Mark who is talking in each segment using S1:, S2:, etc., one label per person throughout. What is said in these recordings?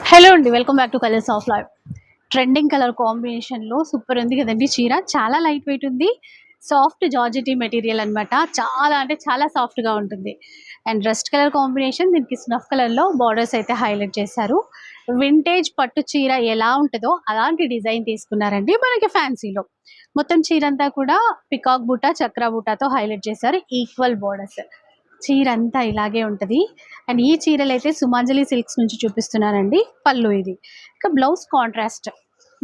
S1: Hello అండి, welcome back to colours of life. Trending colour కాంబినేషన్లో super ఉంది కదండి చీర. చాలా లైట్ వెయిట్ ఉంది, సాఫ్ట్ జార్జెటీ మెటీరియల్ అనమాట. చాలా అంటే చాలా సాఫ్ట్గా ఉంటుంది. అండ్ రస్ట్ కలర్ కాంబినేషన్, దీనికి స్నఫ్ కలర్లో బార్డర్స్ అయితే హైలైట్ చేశారు. వింటేజ్ పట్టు చీర ఎలా ఉంటుందో అలాంటి డిజైన్ తీసుకున్నారండి మనకి ఫ్యాన్సీలో. మొత్తం చీర అంతా కూడా పికాక్ బూటా, చక్రా బూటాతో హైలైట్ చేశారు. ఈక్వల్ బార్డర్స్, చీర అంతా ఇలాగే ఉంటుంది. అండ్ ఈ చీరలు అయితే సుమాంజలి సిల్క్స్ నుంచి చూపిస్తున్నానండి. పళ్ళు ఇది. ఇక బ్లౌజ్ కాంట్రాస్ట్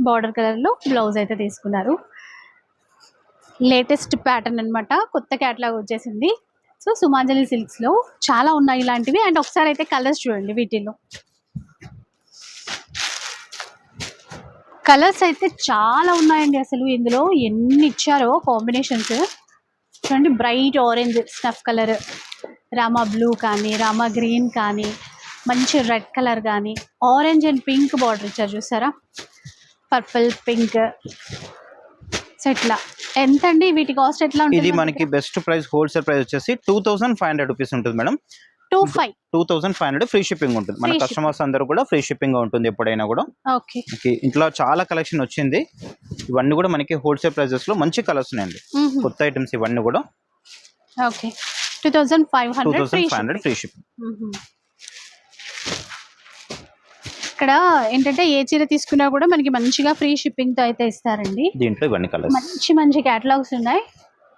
S1: బార్డర్ కలర్లో బ్లౌజ్ అయితే తీసుకున్నారు. లేటెస్ట్ ప్యాటర్న్ అనమాట, కొత్త క్యాటలాగ్ వచ్చేసింది. సో సుమాంజలి సిల్క్స్లో చాలా ఉన్నాయి ఇలాంటివి. అండ్ ఒకసారి అయితే కలర్స్ చూడండి. వీటిల్లో కలర్స్ అయితే చాలా ఉన్నాయండి. అసలు ఇందులో ఎన్ని ఇచ్చారో కాంబినేషన్స్ చూడండి. Bright orange snuff colour, Rama blue కానీ, రామా గ్రీన్ కానీ, మంచి రెడ్ కలర్ కానీ, ఆరెంజ్ అండ్ పింక్ బార్డర్ ఇచ్చారు చూసారా, పర్పుల్ పింక్. సో ఇట్లా ఎంత అండి వీటి కాస్ట్ ఎట్లా ఉంటుంది?
S2: ఇది మనకి బెస్ట్ ప్రైస్ హోల్సేల్ ప్రైస్ వచ్చేసి 2500 రూపీస్ ఉంటుంది మేడం. 2500 ఫ్రీ షిప్పింగ్ ఉంటుంది. మన కస్టమర్స్ అందరూ కూడా ఫ్రీ షిప్పింగ్ ఉంటుంది ఎప్పుడైనా కూడా.
S1: ఓకే,
S2: ఇంట్లో చాలా కలెక్షన్ వచ్చింది. ఇవన్నీ కూడా మనకి హోల్సేల్ ప్రైజెస్ లో మంచి కలర్స్ ఉన్నాయండి. కొత్త ఐటమ్స్ ఇవన్నీ కూడా.
S1: Okay, 2500
S2: free shipping.
S1: ఇక్కడ ఏంటంటే ఏ చీర తీసుకున్నా కూడా మనకి మంచిగా ఫ్రీ షిప్పింగ్ తో అయితే ఇస్తారండి.
S2: దీంట్లో ఇవన్నీ కలర్స్,
S1: మంచి కేటలాగ్స్ ఉన్నాయి.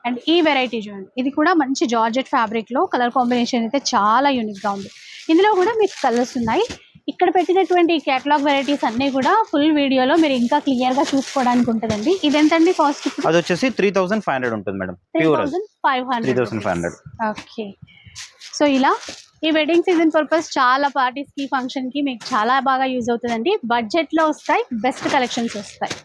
S1: అండ్ ఈ వెరైటీ చూడండి, ఇది కూడా మంచి జార్జెట్ ఫ్యాబ్రిక్ లో కలర్ కాంబినేషన్ అయితే చాలా యూనిక్ గా ఉంది. ఇందులో కూడా మీకు కలర్స్ ఉన్నాయి. ఇక్కడ పెట్టినటువంటి కేటలాగ్ వెరైటీస్ అన్ని కూడా ఫుల్ వీడియోలో మీరు ఇంకా క్లియర్ గా చూసుకోవడానికి ఉంటుందండి. ఇది ఎంతండి కాస్ట్?
S2: అది వచ్చేసి 3500 ఉంటుంది మేడం. 3500.
S1: ఓకే, సో ఇలా ఈ వెడ్డింగ్ సీజన్ పర్పస్ చాలా పార్టీస్ కి, ఫంక్షన్ కి మీకు చాలా బాగా యూజ్ అవుతుందండి. బడ్జెట్ లో వస్తాయి, బెస్ట్ కలెక్షన్స్ వస్తాయి.